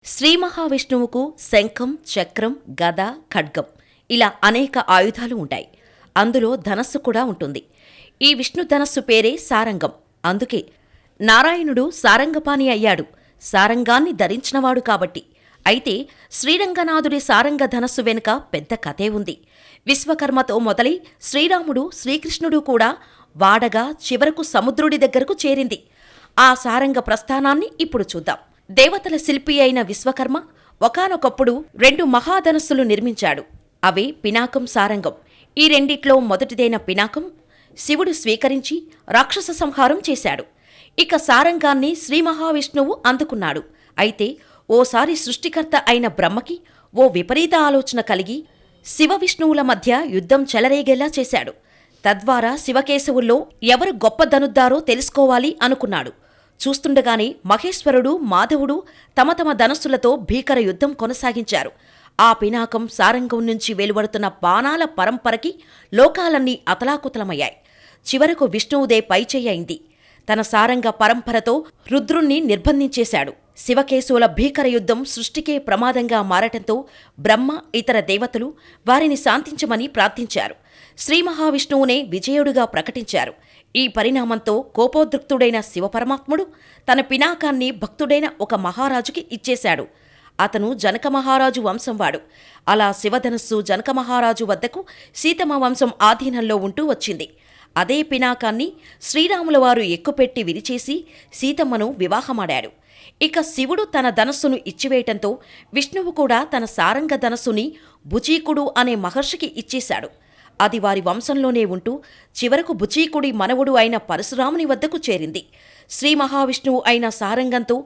శ్రీ మహావిష్ణువుకు శంఖం, చక్రం, గద, ఖడ్గం ఇలా అనేక ఆయుధాలు ఉంటాయి. అందులో ధనస్సు కూడా ఉంటుంది. ఈ విష్ణు ధనస్సు పేరే సారంగం. అందుకే నారాయణుడు సారంగపాణి అయ్యాడు, సారంగాన్ని ధరించినవాడు కాబట్టి. అయితే శ్రీరంగనాథుడి సారంగ ధనస్సు వెనుక పెద్ద కథే ఉంది. విశ్వకర్మతో మొదలై శ్రీరాముడు, శ్రీకృష్ణుడు కూడా వాడగా చివరకు సముద్రుడి దగ్గరకు చేరింది. ఆ సారంగ ప్రస్థానాన్ని ఇప్పుడు చూద్దాం. దేవతల శిల్పి అయిన విశ్వకర్మ ఒకానొకప్పుడు 2 మహాధనస్సులు నిర్మించాడు. అవే పినాకం, సారంగం. ఈ రెండిట్లో మొదటిదైన పినాకం శివుడు స్వీకరించి రాక్షస సంహారం చేశాడు. ఇక సారంగాన్ని శ్రీ మహావిష్ణువు అందుకున్నాడు. అయితే ఓసారి సృష్టికర్త అయిన బ్రహ్మకి ఓ విపరీత ఆలోచన కలిగి శివ విష్ణువుల మధ్య యుద్ధం చెలరేగేలా చేశాడు. తద్వారా శివకేశవుల్లో ఎవరు గొప్ప ధనుద్దారో తెలుసుకోవాలి అనుకున్నాడు. చూస్తుండగానే మహేశ్వరుడు, మాధవుడు తమ తమ ధనస్సులతో భీకర యుద్ధం కొనసాగించారు. ఆ పినాకం, సారంగం నుంచి వెలువడుతున్న బాణాల పరంపరకి లోకాలన్నీ అతలాకుతలమయ్యాయి. చివరకు విష్ణువుదే పైచేయి అయింది. తన సారంగ పరంపరతో రుద్రుణ్ణి నిర్బంధించేశాడు. శివకేశవుల భీకర యుద్ధం సృష్టికే ప్రమాదంగా మారటంతో బ్రహ్మ, ఇతర దేవతలు వారిని శాంతించమని ప్రార్థించారు. శ్రీ మహావిష్ణువునే విజయుడుగా ప్రకటించారు. ఈ పరిణామంతో కోపోద్రిక్తుడైన శివపరమాత్ముడు తన పినాకాన్ని భక్తుడైన ఒక మహారాజుకి ఇచ్చేశాడు. అతను జనక మహారాజు వంశంవాడు. అలా శివధనస్సు జనక మహారాజు వద్దకు సీతమ్మ వంశం ఆధీనంలో ఉంటూ వచ్చింది. అదే పినాకాన్ని శ్రీరాములవారు ఎక్కుపెట్టి విరిచేసి సీతమ్మను వివాహమాడాడు. ఇక శివుడు తన ధనస్సును ఇచ్చివేయటంతో విష్ణువు కూడా తన సారంగ ధనస్సుని బుచీకుడు అనే మహర్షికి ఇచ్చేశాడు. అది వారి వంశంలోనే ఉంటూ చివరకు బుచీకుడి మనవుడు అయిన పరశురాముని వద్దకు చేరింది. శ్రీ మహావిష్ణువు అయిన సారంగంతో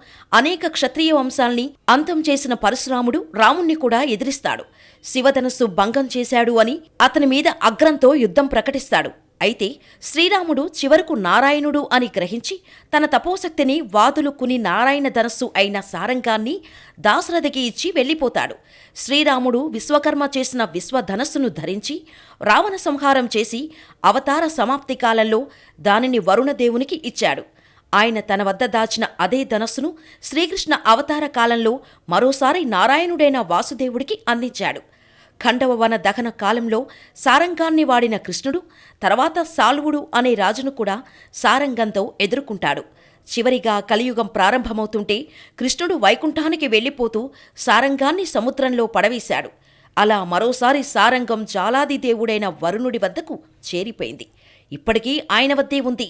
అనేక క్షత్రియ వంశాల్ని అంతం చేసిన పరశురాముడు రాముణ్ణి కూడా ఎదిరిస్తాడు. శివధనస్సు భంగం చేశాడు అని అతని మీద అగ్రంతో యుద్ధం ప్రకటిస్తాడు. అయితే శ్రీరాముడు చివరకు నారాయణుడు అని గ్రహించి తన తపోశక్తిని వాదులుకుని నారాయణ ధనస్సు అయిన సారంగాన్ని దాశరథికి ఇచ్చి వెళ్ళిపోతాడు. శ్రీరాముడు విశ్వకర్మ చేసిన విశ్వధనస్సును ధరించి రావణ సంహారం చేసి అవతార సమాప్తి కాలంలో దానిని వరుణదేవునికి ఇచ్చాడు. ఆయన తన వద్ద దాచిన అదే ధనస్సును శ్రీకృష్ణ అవతార కాలంలో మరోసారి నారాయణుడైన వాసుదేవుడికి అందించాడు. ఖండవవన దహన కాలంలో సారంగాన్ని వాడిన కృష్ణుడు తర్వాత సాల్వుడు అనే రాజును కూడా సారంగంతో ఎదుర్కొంటాడు. చివరిగా కలియుగం ప్రారంభమవుతుంటే కృష్ణుడు వైకుంఠానికి వెళ్ళిపోతూ సారంగాన్ని సముద్రంలో పడవేశాడు. అలా మరోసారి సారంగం జాలాది దేవుడైన వరుణుడి వద్దకు చేరిపోయింది. ఇప్పటికీ ఆయన వద్దే ఉంది.